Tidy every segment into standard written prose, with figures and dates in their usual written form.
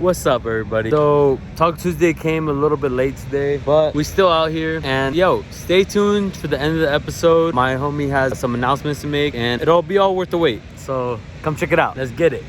What's up, everybody? So Talk Tuesday came a little bit late today, but we still out here. And yo, stay tuned for the end of the episode. My homie has some announcements to make, and it'll be all worth the wait. So come check it out. Let's get it.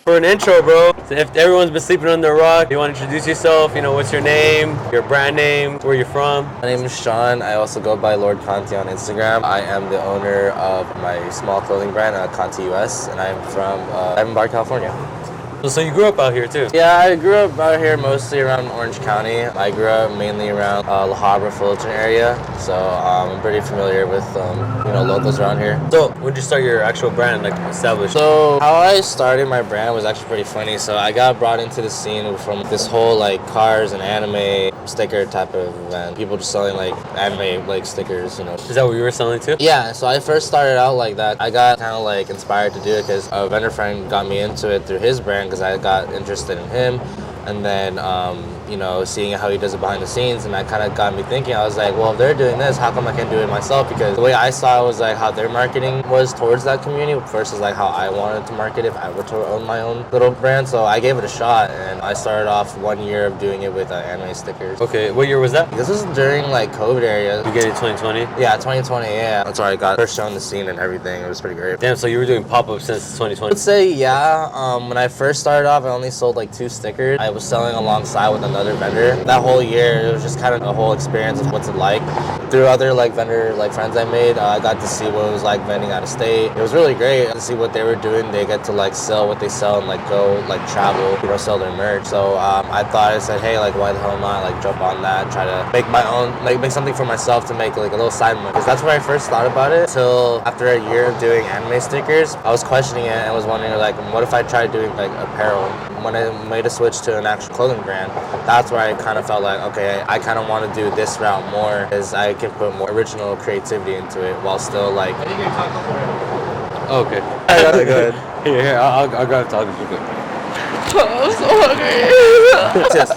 For an intro, bro. So if everyone's been sleeping under a rock, you want to introduce yourself? You know, what's your name, your brand name, where you're from? My name is Sean. I also go by Lord Cnti on Instagram. I am the owner of my small clothing brand, Cnti US, and I'm from Diamond Bar, California. So you grew up out here too? Yeah, I grew up out here mostly around Orange County. I grew up mainly around La Habra, Fullerton area, so I'm pretty familiar with locals around here. So when did you start your actual brand, like established? So how I started my brand was actually pretty funny. So I got brought into the scene from this whole like cars and anime sticker type of event. People just selling like anime like stickers, you know. Is that what you were selling too? Yeah, so I first started out like that. I got kind of like inspired to do it because a vendor friend got me into it through his brand because I got interested in him. And then, seeing how he does it behind the scenes, and that kind of got me thinking. I was like, well, if they're doing this, how come I can't do it myself? Because the way I saw it was like how their marketing was towards that community versus like how I wanted to market if I were to own my own little brand. So I gave it a shot, and I started off 1 year of doing it with anime stickers. Okay, what year was that? This was during like COVID area. You get it in 2020? Yeah, 2020, yeah. That's where I got first shown the scene and everything. It was pretty great. Damn, so you were doing pop-ups since 2020? I would say, yeah. When I first started off, I only sold like 2 stickers. I was selling alongside with another vendor. That whole year, it was just kind of a whole experience of what's it like. Through other like vendor like friends I made, I got to see what it was like vending out of state. It was really great to see what they were doing. They get to like sell what they sell and like go like travel, sell their merch. So I said, hey, like why the hell not like jump on that, try to make my own, like make something for myself to make like a little side money. Because that's where I first thought about it. Till after a year of doing anime stickers, I was questioning it and was wondering like, what if I tried doing like apparel? When I made a switch to an actual clothing brand, that's where I kind of felt like, okay, I kind of want to do this route more, as I can put more original creativity into it while still like. Okay. Go ahead. Here, I'll grab tacos real quick. I'm so hungry. Yes.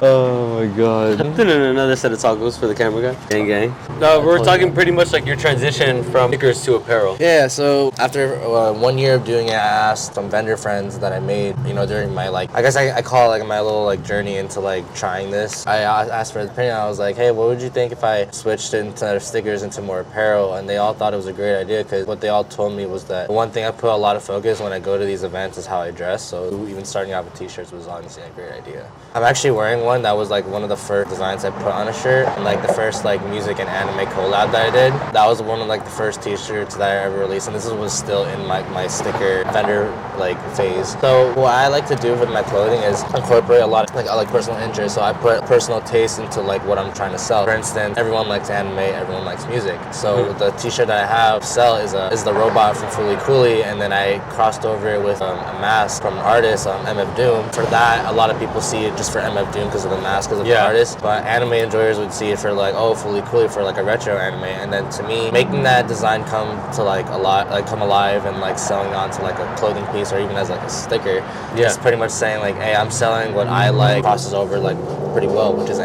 Oh my god. Another set of tacos for the camera guy. Gang. No, we're talking pretty much like your transition from stickers to apparel. Yeah, so after 1 year of doing it, I asked some vendor friends that I made, during my I guess I call it like my little like journey into like trying this. I asked for their opinion. I was like, hey, what would you think if I switched into stickers into more apparel? And they all thought it was a great idea because what they all told me was that the one thing I put a lot of focus when I go to these events is how I dress. So even starting out with t-shirts was honestly a great idea. I'm actually wearing one that was like one of the first designs I put on a shirt, and like the first like music and anime collab that I did. That was one of like the first t-shirts that I ever released, and this was still in my sticker vendor like phase. So what I like to do with my clothing is incorporate a lot of like personal interests. So I put personal taste into like what I'm trying to sell. For instance, everyone likes anime, everyone likes music. So the t-shirt that I have sell is the robot from Fooly Cooly, and then I crossed over it with a mask from an artist, MF Doom. For that, a lot of people see it just for MF Doom because of the mask, because of the artist, but anime enjoyers would see it for like, oh, Fooly Cooly for like a retro anime. And then to me, making that design come alive and like selling onto like a clothing piece or even as like a sticker, it's pretty much saying like, hey, I'm selling what I like, crosses over like pretty well, which is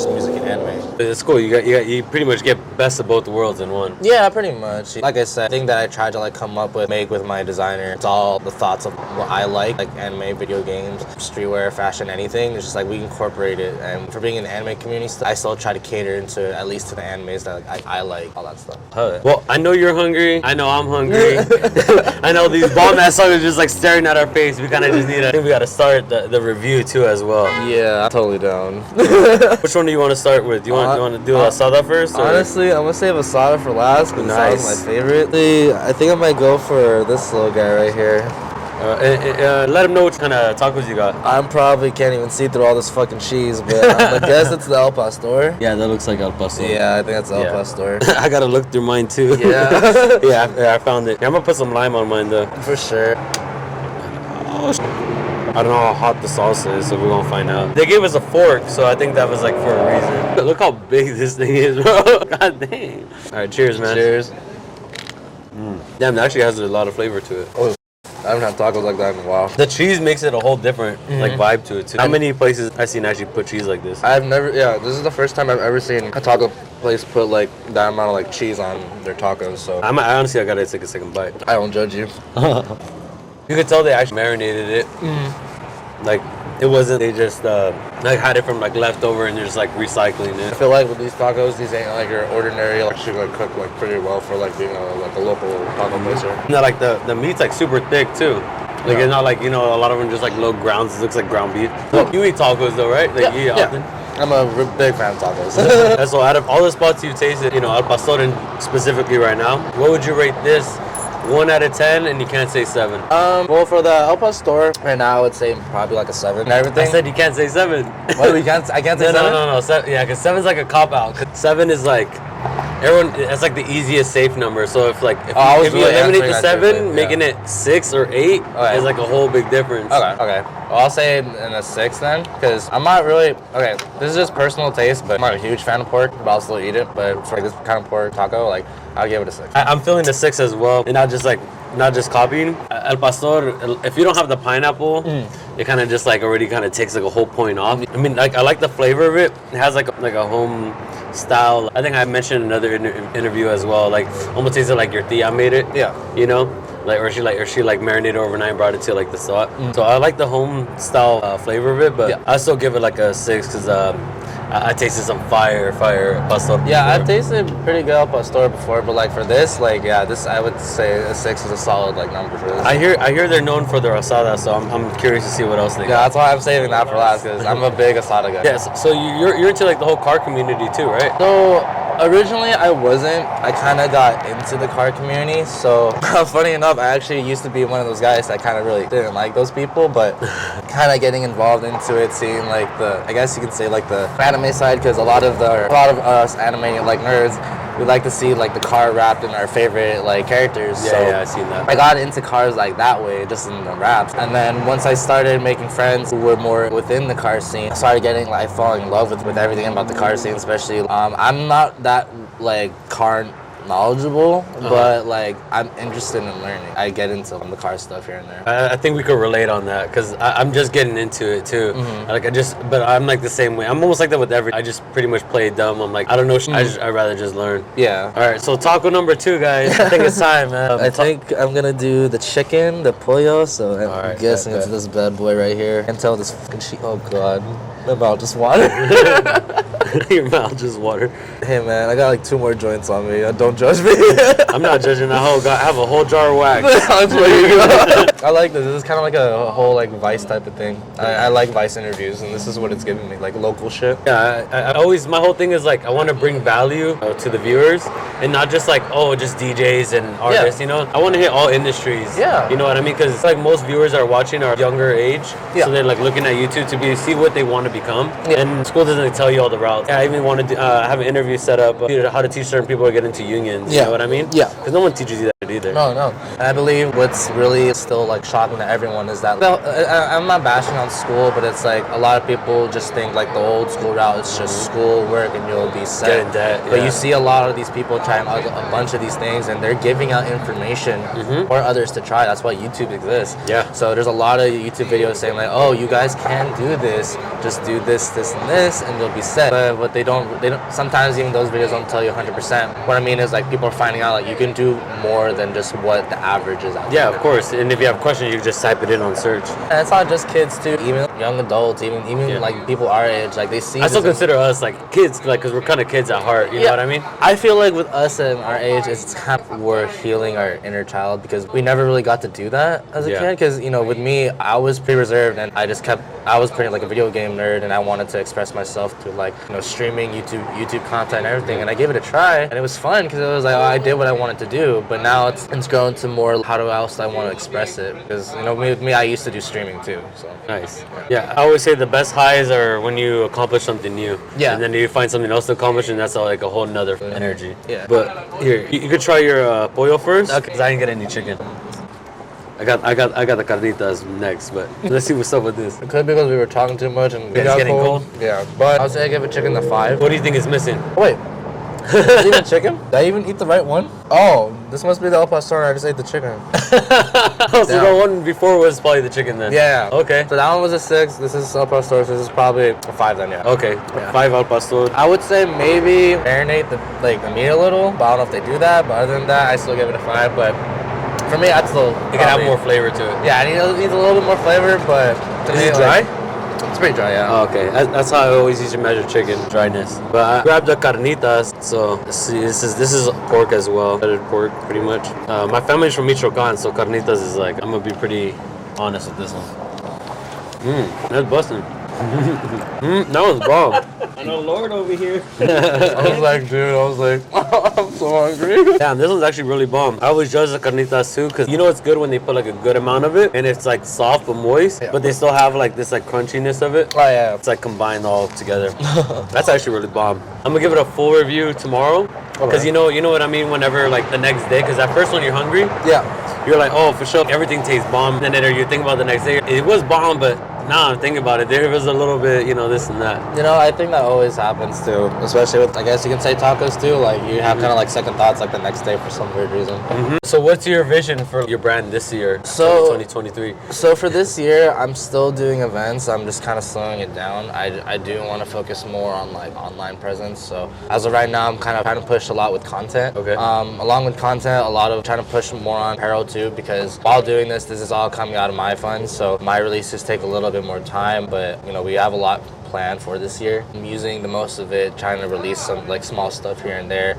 music and anime. It's cool. You pretty much get best of both worlds in one. Yeah, pretty much. Like I said, the thing that I tried to like come up with, make with my designer, it's all the thoughts of what I like anime, video games, streetwear, fashion, anything. It's just like we incorporate it, and for being in the anime community, I still try to cater into at least to the animes that like, I like, all that stuff. Well, I know you're hungry. I know I'm hungry. I know these bomb ass songs are just like staring at our face. We kind of just I think we got to start the review too as well. Yeah, I'm totally down. Which one do you want to start with? Do you want to do Asada first? Or? Honestly, I'm gonna save Asada for last because Asada's my favorite. I think I might go for this little guy right here. Let him know what kind of tacos you got. I probably can't even see through all this fucking cheese, but I guess it's the El Pastor. Yeah, that looks like El Pastor. Yeah, I think that's El Pastor. I gotta look through mine too. Yeah. yeah, I found it. Yeah, I'm gonna put some lime on mine though. For sure. Oh, I don't know how hot the salsa is, so we're gonna find out. They gave us a fork, so I think that was like for a reason. Look how big this thing is, bro. God dang. All right, cheers, man. Cheers. Damn, it actually has a lot of flavor to it. Oh, I haven't had tacos like that in a while. The cheese makes it a whole different like vibe to it too. How many places I've seen actually put cheese like this? I've never, this is the first time I've ever seen a taco place put like that amount of like cheese on their tacos. So I honestly, I gotta take a second bite. I don't judge you. You could tell they actually marinated it. Like it wasn't. They just like had it from like leftover and they're just like recycling I it. feel like with these tacos, these ain't like your ordinary. Like actually like cooked like pretty well for like being like a local taco place here. No, like the meat's like super thick too. Like it's not like a lot of them just like low grounds. It looks like ground beef. You eat tacos though, right? Like you eat often. I'm a big fan of tacos. And so out of all the spots you've tasted, Al Pastor specifically right now, what would you rate this? 1 out of 10, and you can't say 7. Well, for the El Pastor right now, I would say probably like a 7 and everything. I said you can't say 7. What, I can't say 7? No. Yeah, because 7's like a cop out. 7 is like that's like the easiest safe number. So if you eliminate the 7, making it 6 or 8 is like a whole big difference. Okay. Well, I'll say in a 6 then, because I'm not really this is just personal taste, but I'm not a huge fan of pork, but I'll still eat it. But for this kind of pork taco, like I'll give it a 6. I'm feeling the 6 as well, and not just copying. El Pastor, if you don't have the pineapple, it kind of just like already kind of takes like a whole point off. I mean, like I like the flavor of it. It has like a home style. I think I mentioned in another interview as well. Like almost tasted like your tia made it. Yeah. Or she marinated overnight and brought it to like the spot. So I like the home style flavor of it, but I still give it like a 6 because I tasted some fire pastor. Yeah, I've tasted pretty good El Pastor before, but like for this, this I would say a 6 is a solid like number for this. I hear they're known for their asada, so I'm curious to see what else they got. Yeah, that's why I'm saving that for last because I'm a big asada guy. Yes, so you're into like the whole car community too, right? So originally I wasn't. I kind of got into the car community. So funny enough, I actually used to be one of those guys that kind of really didn't like those people, but kind of getting involved into it, seeing like I guess you could say like the anime side, because a lot of us anime like nerds, we like to see like the car wrapped in our favorite like characters. Yeah, I've seen that. I got into cars like that way, just in the wraps. And then once I started making friends who were more within the car scene, I started getting like falling in love with everything about the car scene, especially. I'm not that like car knowledgeable, but like I'm interested in learning. I get into the car stuff here and there. I think we could relate on that because I'm just getting into it too. But I'm like the same way. I'm almost like that with everything. I just pretty much play dumb. I'm like, I don't know. I'd rather just learn. Yeah. All right. So taco number 2, guys. I think it's time, man. I think I'm gonna do the chicken, the pollo. So I'm guessing it's this bad boy right here. And tell this fucking shit. Oh god, my mouth just water. Your mouth just water. Hey man, I got like 2 more joints on me. Don't judge me. I'm not judging. I have a whole jar of wax. I like this. This is kind of like a whole like Vice type of thing. I like Vice interviews, and this is what it's giving me, like local shit. Yeah, I always, my whole thing is like I want to bring value to the viewers, and not just like just DJs and artists. I want to hit all industries. Yeah. You know what I mean? Because like most viewers are watching are younger age, so they're like looking at YouTube to see what they want to become. Yeah. And school doesn't tell you all the routes. I even want to have an interview set up how to teach certain people to get into unions. You know what I mean? Yeah. Because no one teaches you that either. No. I believe what's really still like shocking to everyone is that, I'm not bashing on school, but it's like a lot of people just think like the old school route, it's just school, work, and you'll be set. Get in debt. But you see a lot of these people trying a bunch of these things, and they're giving out information for others to try. That's why YouTube exists. Yeah. So there's a lot of YouTube videos saying like, oh, you guys can do this, just do this, this, and this, and you'll be set. But what they don't, sometimes even those videos don't tell you 100%. What I mean is like people are finding out like you can do more than just what the average is out there. Yeah, of course. And if you have questions, you just type it in on search. And it's not just kids too, even young adults, even like people our age, like they see. I still consider us like kids, like because we're kind of kids at heart. You know what I mean? I feel like with us and our age, it's kind of we're healing our inner child because we never really got to do that as a kid. Because with me, I was pretty reserved, and I was pretty like a video game nerd, and I wanted to express myself through like streaming YouTube content and everything, and I gave it a try, and it was fun because it was like I did what I wanted to do, but now it's grown to more how else I want to express it because with me I used to do streaming too. So nice. Yeah, I always say the best highs are when you accomplish something new. Yeah. And then you find something else to accomplish, and that's like a whole nother energy. Yeah. But here, you could try your pollo first. Okay. Cause I didn't get any chicken. I got the carnitas next, but let's see what's up with this. It could be because we were talking too much and it's getting cold. Yeah, but I'll say I give a chicken a 5. What do you think is missing? Wait, Is it even chicken? Did I even eat the right one? Oh, this must be the El Pastor. I just ate the chicken. So the one before was probably the chicken then. Yeah. Okay. So that one was a 6. This is El Pastor. So this is probably a 5 then. Yeah. Okay. Yeah. 5 al pastor. I would say maybe marinate the meat a little, but I don't know if they do that. But other than that, I still give it a 5. But for me, I'd still. You can have more flavor to it. Yeah, it needs a little bit more flavor, but Is it dry? It's pretty dry, yeah. Oh, okay, that's how I always usually measure chicken dryness. But I grabbed the carnitas, so see, this is pork as well, bedded pork pretty much. My family's from Michoacan, so carnitas is like I'm gonna be pretty honest with this one. That's busting. That was bomb. I know Lord over here. I was like, I'm so hungry. Damn, this one's actually really bomb. I always judge the carnitas too, because you know it's good when they put like a good amount of it, and it's like soft but moist, but they still have like this like crunchiness of it. Oh yeah. It's like combined all together. That's actually really bomb. I'm gonna give it a full review tomorrow, because you know what I mean. Whenever like the next day, because at first when you're hungry, you're like, oh, for sure, everything tastes bomb. And then you think about the next day, it was bomb, but now I'm thinking about it, there was a little bit, this and that. You know, I think that always happens too, especially with, I guess you can say tacos too. Like you have kind of like second thoughts like the next day for some weird reason. So what's your vision for your brand this year, so 2023? So for this year, I'm still doing events. I'm just kind of slowing it down. I do want to focus more on like online presence. So as of right now, I'm kind of trying to push a lot with content. Okay. Along with content, a lot of trying to push more on apparel too, because while doing this is all coming out of my funds. So my releases take a little bit more time, but we have a lot planned for this year. I'm using the most of it, trying to release some like small stuff here and there,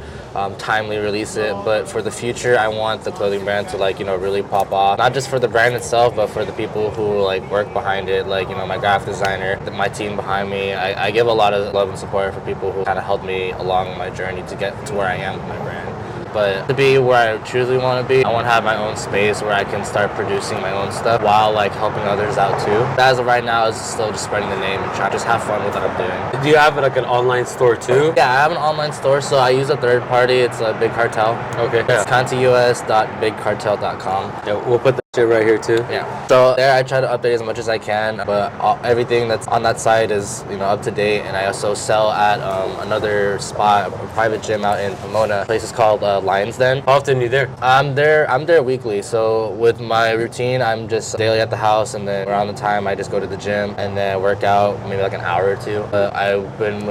timely release it. But for the future, I want the clothing brand to like really pop off, not just for the brand itself, but for the people who like work behind it, like my graphic designer, my team behind me. I give a lot of love and support for people who kind of helped me along my journey to get to where I am with my brand. But to be where I truly want to be, I want to have my own space where I can start producing my own stuff while like helping others out too. As of right now, is still just spreading the name and trying to just have fun with what I'm doing. Do you have like an online store too? Yeah, I have an online store, so I use a third party. It's a Big Cartel. Okay. It's cntius.bigcartel.com. Yeah, we'll put that shit right here too. Yeah. So there, I try to update as much as I can, but everything that's on that site is up to date. And I also sell at another spot, a private gym out in Pomona. The place is called Lions Den. How often are you there? I'm there weekly. So with my routine, I'm just daily at the house, and then around the time I just go to the gym and then work out maybe like an hour or two. I've been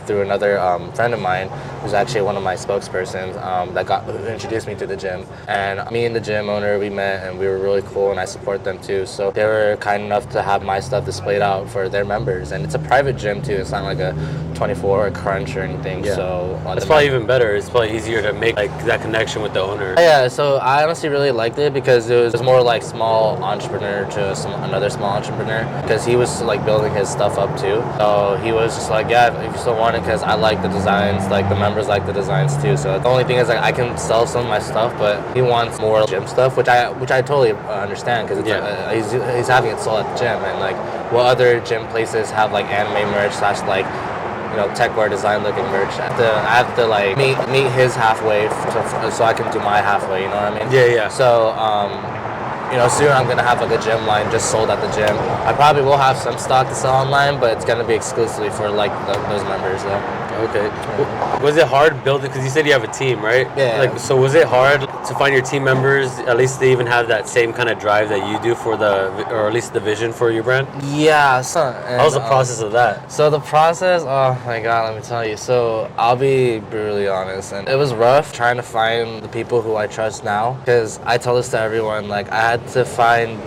through another friend of mine who's actually one of my spokespersons who introduced me to the gym. And me and the gym owner, we met and we were really cool, and I support them too. So they were kind enough to have my stuff displayed out for their members, and it's a private gym too. It's not like a 24 crunch or anything. Yeah. So it's probably even better. It's probably easier to make like that connection with the owner. Yeah, so I honestly really liked it because it was more like small entrepreneur to another small entrepreneur, because he was like building his stuff up too. So he was just like, yeah, if you still want it, because I like the designs, like the members like the designs too. So the only thing is like I can sell some of my stuff, but he wants more gym stuff, which I totally understand, because he's having it sold at the gym, and like what other gym places have like anime merch / like tech wear design looking merch. I have to like meet his halfway so I can do my halfway, you know what I mean? Yeah. So soon I'm gonna have like a gym line just sold at the gym. I probably will have some stock to sell online, but it's gonna be exclusively for like those members though. Okay. Was it hard building, because you said you have a team, right? Yeah. Like, so was it hard to find your team members, at least they even have that same kind of drive that you do or at least the vision for your brand? Yeah. How was the process of that? So the process, oh my God, let me tell you. So I'll be brutally honest, and it was rough trying to find the people who I trust now, because I tell this to everyone, like I had to find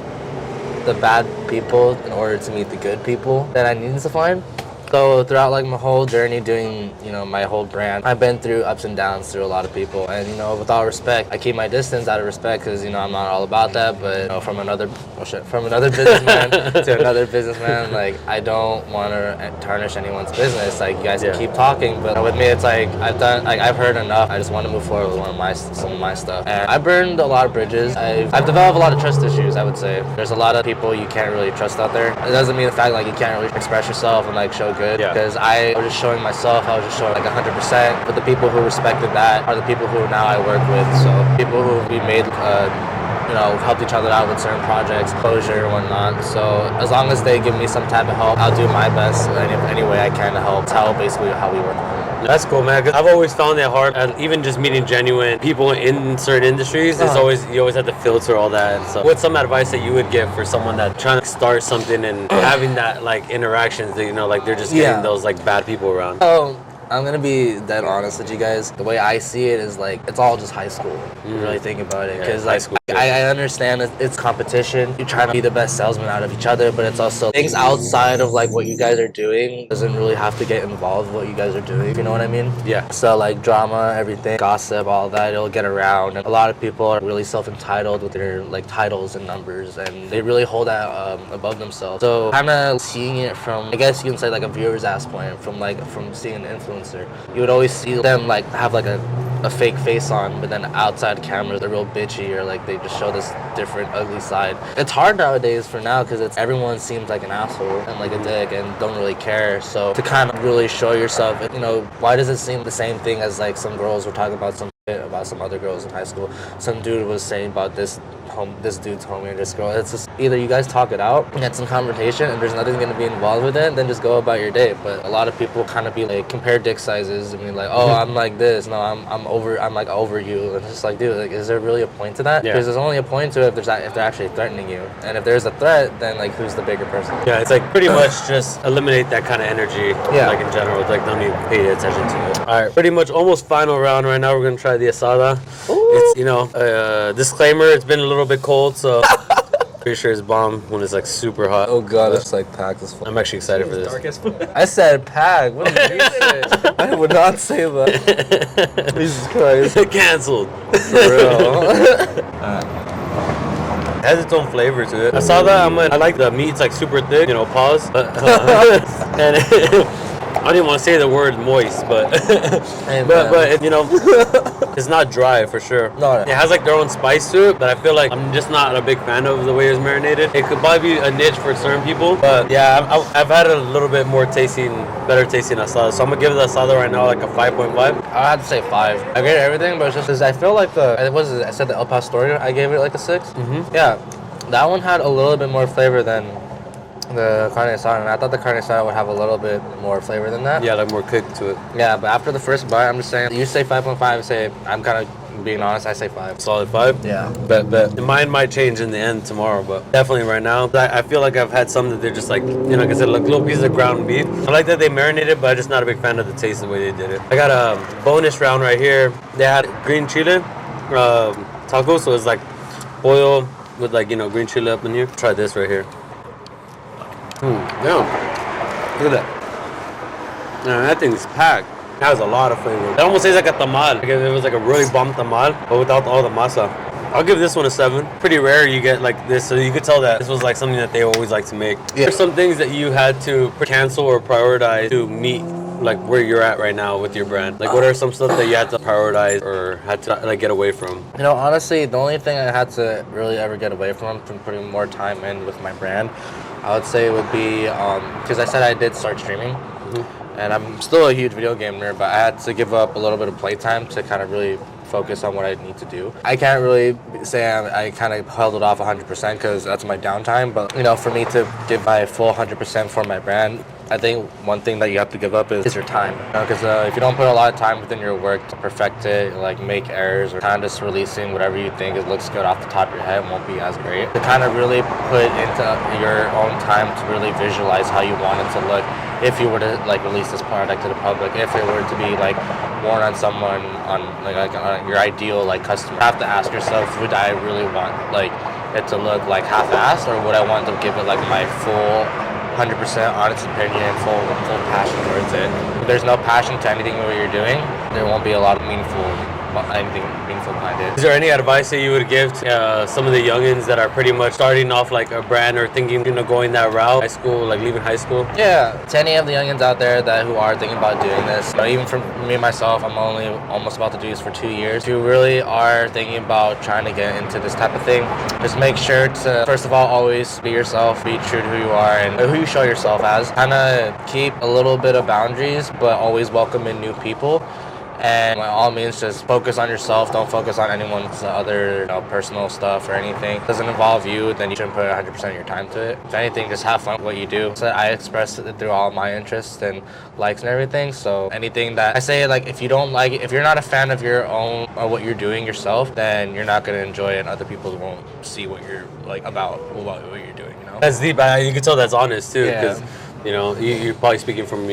the bad people in order to meet the good people that I needed to find. So throughout like my whole journey doing, my whole brand, I've been through ups and downs through a lot of people. And, with all respect, I keep my distance out of respect, because, I'm not all about that. But, from another businessman to another businessman, like, I don't want to tarnish anyone's business. Like, you guys can keep talking. But with me, it's like, I've heard enough. I just want to move forward with some of my stuff. And I burned a lot of bridges. I've developed a lot of trust issues, I would say. There's a lot of people you can't really trust out there. It doesn't mean the fact like you can't really express yourself and like show good, because I was just showing myself, I was just showing like 100%, but the people who respected that are the people who now I work with. So people who we made helped each other out with certain projects, closure and whatnot. So as long as they give me some type of help, I'll do my best any way I can to help. Tell basically how we work. That's cool, man. 'Cause I've always found it hard, and even just meeting genuine people in certain industries, it's you always have to filter all that and stuff. What's some advice that you would give for someone that's trying to start something and having that like interactions that like they're just getting those like bad people around? Oh, I'm gonna be dead honest with you guys. The way I see it is like it's all just high school. You really think about it, because like I understand that it's competition. You're trying to be the best salesman out of each other, but it's also things outside of like what you guys are doing doesn't really have to get involved with what you guys are doing. You know what I mean? Yeah. So like drama, everything, gossip, all that, it'll get around. And a lot of people are really self-entitled with their like titles and numbers, and they really hold that above themselves. So kind of seeing it from, I guess you can say like a viewer's ass point, from seeing an influencer. You would always see them like have like a fake face on, but then outside cameras they're real bitchy, or like they just show this different ugly side. It's hard nowadays for now because everyone seems like an asshole and like a dick and don't really care. So to kind of really show yourself, why does it seem the same thing as like some girls were talking about some about some other girls in high school? Some dude was saying about this dude's homie and this girl. It's just either you guys talk it out and get some confrontation and there's nothing going to be involved with it, then just go about your day. But a lot of people kind of be like compare dick sizes and be like, oh, I'm like this, no, I'm over you, and it's just like, dude, like, is there really a point to that? Because there's only a point to it if they're actually threatening you, and if there's a threat, then like who's the bigger person? Yeah, it's like pretty much just eliminate that kind of energy. Like in general, like don't even pay attention to it. All right, pretty much almost final round right now. We're gonna try the asada. It's disclaimer, it's been a little bit cold, so pretty sure it's bomb when it's like super hot. Oh god, it's like packed as fuck. I'm actually excited for this. I said packed. What did you say? I would not say that. Jesus Christ. Cancelled. For real. It has its own flavor to it. I like the meat's like super thick, pause. And I didn't want to say the word moist, but it's not dry for sure. No. It has like their own spice to it, but I feel like I'm just not a big fan of the way it's marinated. It could probably be a niche for certain people, but yeah, I've had a little bit better tasting asada, so I'm gonna give the asada right now like a 5.5. I had to say 5. I gave it everything, but it's just because I feel like I said the El Pastor, I gave it like a 6. Mm-hmm. Yeah, that one had a little bit more flavor than the carne asada, and I thought the carne asada would have a little bit more flavor than that. Yeah, like more kick to it. Yeah, but after the first bite, I'm just saying, you say 5.5, I'm kind of being honest, I say 5. Solid 5? Yeah. Bet. Mine might change in the end tomorrow, but definitely right now, I feel like I've had some that they're just like, like I said, like little pieces of ground beef. I like that they marinated, but I'm just not a big fan of the taste of the way they did it. I got a bonus round right here. They had green chile tacos, so it's like oil with like, green chile up in here. Try this right here. Yeah. Look at that. Man, that thing's packed. That has a lot of flavor. It almost tastes like a tamal. Like it was like a really bomb tamal, but without all the masa. I'll give this one a 7. Pretty rare you get like this, so you could tell that this was like something that they always like to make. Yeah. There's some things that you had to cancel or prioritize to meet like where you're at right now with your brand. Like what are some stuff that you had to prioritize or had to like get away from? Honestly, the only thing I had to really ever get away from putting more time in with my brand, I would say would be, because I said I did start streaming, and I'm still a huge video game nerd, but I had to give up a little bit of playtime to kind of really focus on what I need to do. I can't really say I kind of held it off 100% because that's my downtime, but for me to give my full 100% for my brand, I think one thing that you have to give up is your time. Because if you don't put a lot of time within your work to perfect it, like make errors or kind of just releasing whatever you think it looks good off the top of your head won't be as great. To kind of really put into your own time to really visualize how you want it to look if you were to like release this product to the public, if it were to be like worn on someone on on your ideal like customer. You have to ask yourself, would I really want like it to look like half-assed, or would I want to give it like my full 100% honest opinion, full passion towards it? If there's no passion to anything that you're doing, there won't be a lot of anything meaningful behind it. Is there any advice that you would give to some of the youngins that are pretty much starting off like a brand or thinking, going that route, high school, like leaving high school? Yeah, to any of the youngins out there who are thinking about doing this, even for me myself, I'm only almost about to do this for 2 years. If you really are thinking about trying to get into this type of thing, just make sure to, first of all, always be yourself, be true to who you are and who you show yourself as. Kind of keep a little bit of boundaries, but always welcome in new people. And by all means, just focus on yourself. Don't focus on anyone's other personal stuff or anything. If it doesn't involve you, then you shouldn't put 100% of your time to it. If anything, just have fun with what you do. So I express it through all my interests and likes and everything. So anything that I say, like, if you don't like it, if you're not a fan of your own or what you're doing yourself, then you're not gonna enjoy it, and other people won't see what you're like about what you're doing. That's deep. You can tell that's honest too, Yeah. because you're probably speaking from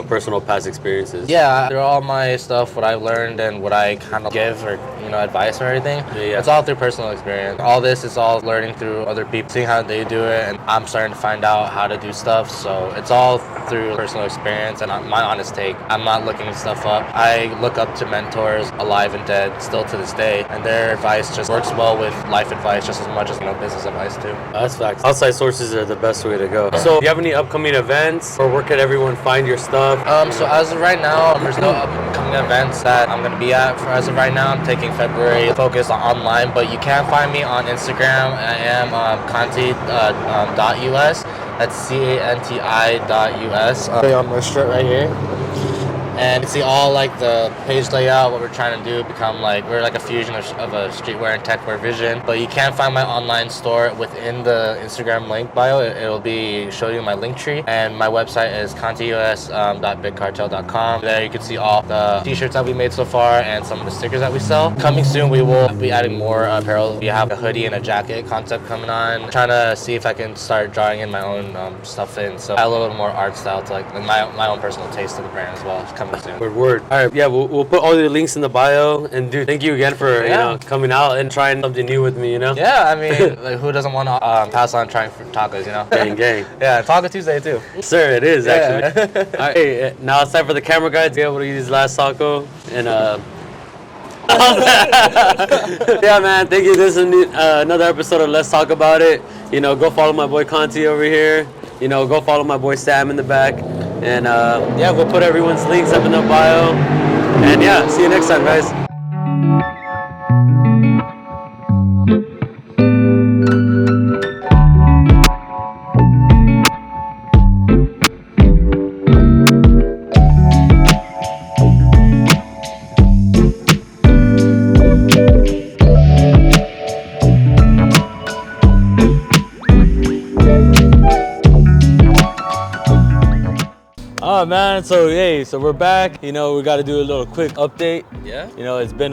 personal past experiences. Yeah, through all my stuff, what I've learned and what I kind of give or advice or everything. Yeah. It's all through personal experience. All this is all learning through other people, seeing how they do it, and I'm starting to find out how to do stuff. So it's all through personal experience and my honest take. I'm not looking stuff up. I look up to mentors, alive and dead, still to this day, and their advice just works well with life advice just as much as business advice too. That's facts. Outside sources are the best way to go. So, do you have any upcoming events, or where could everyone find your stuff? So as of right now, there's no upcoming events that I'm gonna be at for as of right now. I'm taking February focus on online, but you can find me on Instagram. I am Cnti.us. That's CANTI.us. On my shirt right here. And you see all like the page layout, what we're trying to do, become like, we're like a fusion of a streetwear and techwear vision. But you can find my online store within the Instagram link bio. It'll be showing you my link tree. And my website is contius.bigcartel.com. There you can see all the t-shirts that we made so far and some of the stickers that we sell. Coming soon, we will be adding more apparel. We have a hoodie and a jacket concept coming on. Trying to see if I can start drawing in my own stuff in. So add a little bit more art style to like my own personal taste of the brand as well. Soon. Word. All right, yeah, we'll put all the links in the bio. And dude, thank you again for coming out and trying something new with me. Yeah, I mean, like, who doesn't want to pass on trying for tacos? Gang. Yeah, Taco Tuesday too. Sir, it is actually. All right, hey, now it's time for the camera guy to be able to use his last taco and yeah, man, thank you. This is another episode of Let's Talk About It. Go follow my boy Cnti over here. Go follow my boy Sam in the back. And we'll put everyone's links up in the bio. And yeah, see you next time, guys. Oh man, so we're back. We got to do a little quick update. Yeah. It's been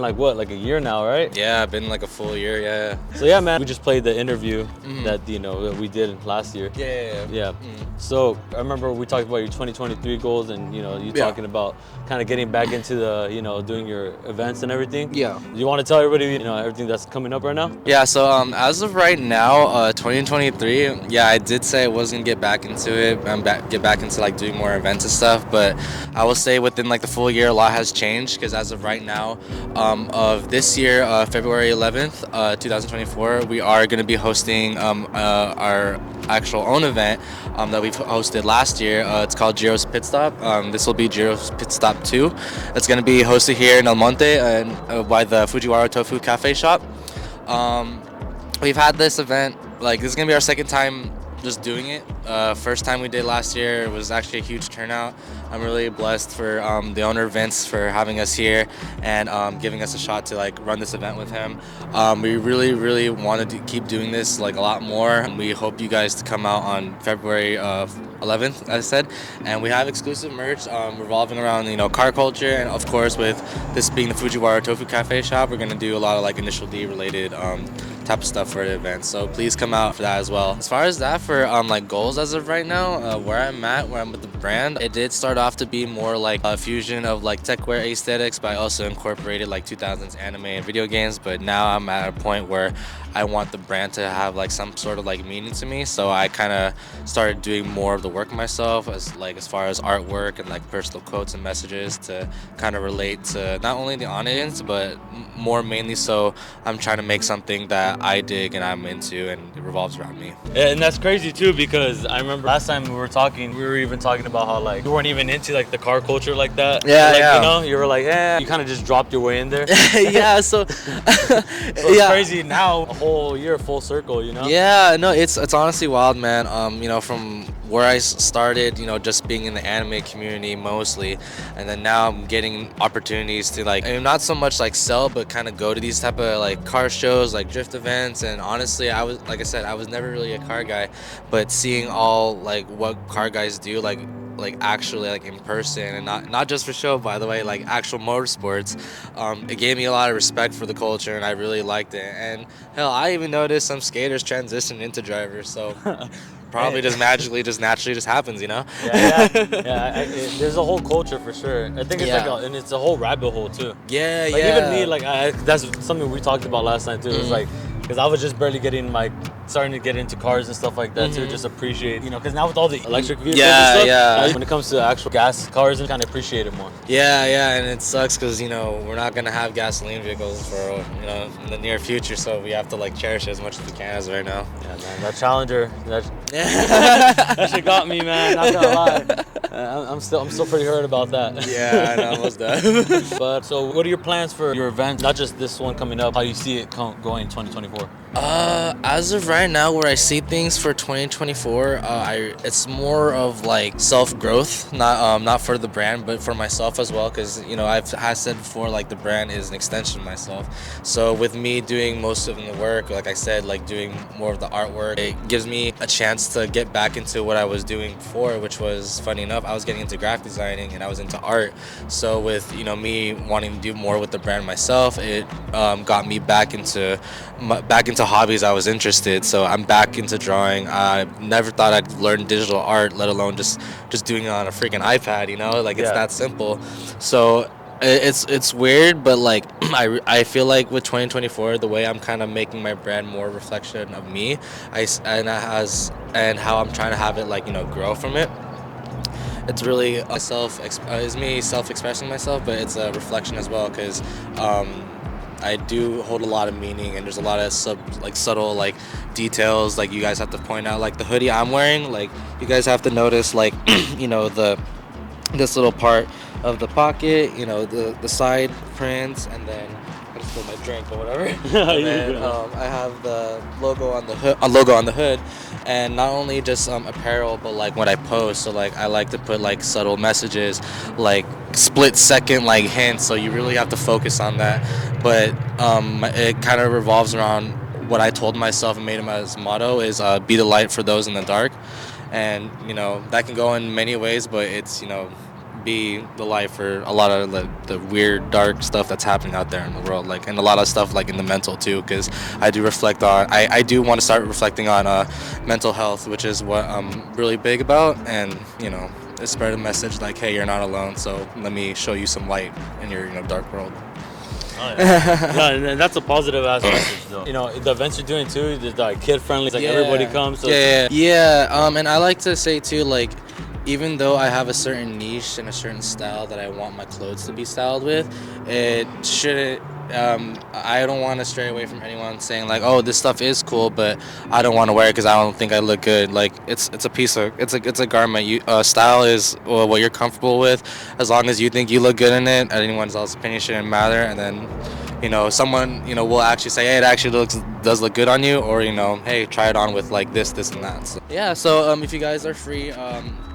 like what, like a year now, right? Yeah, been like a full year. Yeah. So yeah, man, we just played the interview that that we did last year. Yeah. So I remember we talked about your 2023 goals and you talking about kind of getting back into the doing your events and everything. Yeah. Do you want to tell everybody everything that's coming up right now? Yeah. So as of right now, 2023. Yeah, I did say I was gonna get back into it. Get back into like doing more events and stuff, but I will say within like the full year a lot has changed, because as of right now of this year, February 11th 2024, we are going to be hosting our actual own event that we've hosted last year. It's called Giro's Pit Stop. This will be Giro's Pit Stop 2. It's going to be hosted here in El Monte by the Fujiwara Tofu Cafe Shop. We've had this event, like this is going to be our second time just doing it. First time we did last year, it was actually a huge turnout. I'm really blessed for the owner Vince for having us here and giving us a shot to like run this event with him. We really wanted to keep doing this like a lot more, and we hope you guys to come out on February 11th, as I said. And we have exclusive merch revolving around car culture, and of course with this being the Fujiwara Tofu Cafe Shop, we're gonna do a lot of like Initial D related type of stuff for the event, so please come out for that as well. As far as that for like goals as of right now, where I'm with the brand, it did start off to be more like a fusion of like techwear aesthetics, but I also incorporated like 2000s anime and video games. But now I'm at a point where I want the brand to have like some sort of like meaning to me, so I kind of started doing more of the work myself, as far as artwork and like personal quotes and messages to kind of relate to not only the audience, but more mainly so I'm trying to make something that I dig and I'm into, and it revolves around me. And that's crazy too, because I remember last time we were talking, we were even talking about how like you weren't even into like the car culture like that. Yeah. You were like, you kind of just dropped your way in there. Yeah. So it's crazy now. A whole whole year full circle, you know? Yeah, no, it's honestly wild, man. You know, from where I started, you know, just being in the anime community mostly, and then now I'm getting opportunities to like, I mean, not so much like sell, but kind of go to these type of like car shows, like drift events. And honestly, I was, like I said, I was never really a car guy, but seeing all like what car guys do, like actually like in person, and not just for show, by the way, like actual motorsports, it gave me a lot of respect for the culture, and I really liked it. And hell, I even noticed some skaters transition into drivers, so probably just magically, just naturally, just happens, you know. There's a whole culture for sure. I think it's and it's a whole rabbit hole too. Yeah, Like yeah. even me, like that's something we talked about last night too. It's like, because I was just barely starting to get into cars and stuff like that too. Just appreciate, you know, because now with all the electric vehicles and stuff, when it comes to actual gas cars, and kind of appreciate it more. Yeah, and it sucks because, you know, we're not gonna have gasoline vehicles for, you know, in the near future, so we have to like cherish it as much as we can as right now. Yeah, man, that Challenger, that shit got me, man. Not gonna lie. I'm still pretty hurt about that. Yeah, I know, almost done. But so, what are your plans for your event? Not just this one coming up. How you see it going in 2024? As of right now, where I see things for 2024, it's more of like self-growth, not for the brand, but for myself as well. Because, you know, I've said before, like the brand is an extension of myself. So with me doing most of the work, like I said, like doing more of the artwork, it gives me a chance to get back into what I was doing before, which was, funny enough, I was getting into graphic designing and I was into art. So with, you know, me wanting to do more with the brand myself, it got me back into hobbies I was interested. So I'm back into drawing. I never thought I'd learn digital art, let alone just doing it on a freaking iPad, you know, like it's that simple. So it's weird, but like I feel like with 2024, the way I'm kind of making my brand more reflection of me, and how I'm trying to have it, like, you know, grow from it. It's really is me self-expressing myself, but it's a reflection as well, because I do hold a lot of meaning, and there's a lot of subtle like details, like you guys have to point out, like the hoodie I'm wearing, like you guys have to notice, like you know, this little part of the pocket, you know, the side prints, and then I just spilled my drink or whatever. And then I have the logo on the hood, and not only just apparel, but like when I post, so like I like to put like subtle messages, like split second like hints, so you really have to focus on that. But it kind of revolves around what I told myself and made him as motto is be the light for those in the dark. And, you know, that can go in many ways, but it's, you know, be the light for a lot of the weird, dark stuff that's happening out there in the world, like, and a lot of stuff like in the mental too, because I do reflect on, I do want to start reflecting on mental health, which is what I'm really big about. And, you know, it spread a message like, hey, you're not alone, so let me show you some light in your, you know, dark world. Oh, yeah. And that's a positive aspect though. You know, the events you're doing too, they're like kid friendly, like everybody comes. So and I like to say too, like, even though I have a certain niche and a certain style that I want my clothes to be styled with, it shouldn't. I don't want to stray away from anyone saying like, oh, this stuff is cool, but I don't want to wear it because I don't think I look good. Like, it's a garment. Style is what you're comfortable with. As long as you think you look good in it, anyone else's opinion shouldn't matter. And then, you know, someone, you know, will actually say, hey, it actually does look good on you, or, you know, hey, try it on with like this and that. So, yeah. So if you guys are free,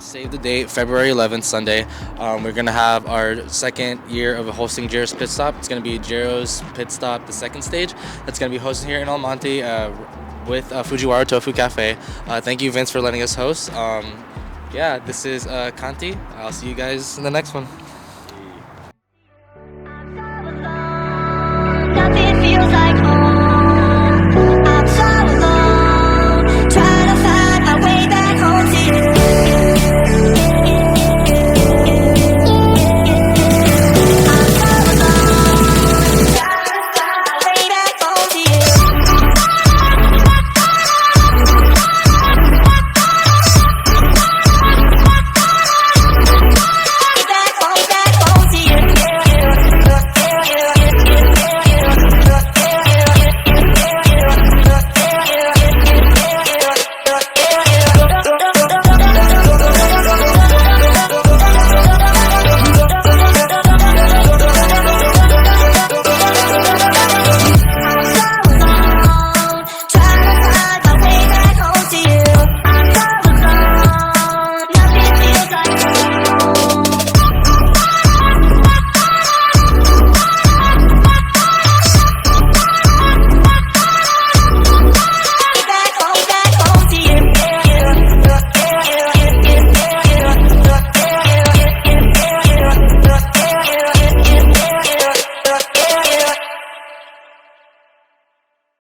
save the date, February 11th, Sunday. We're gonna have our second year of hosting Jiro's Pit Stop. It's gonna be Jiro's Pit Stop, the second stage. That's gonna be hosted here in El Monte with Fujiwara Tofu Cafe. Thank you, Vince, for letting us host. This is Cnti. I'll see you guys in the next one.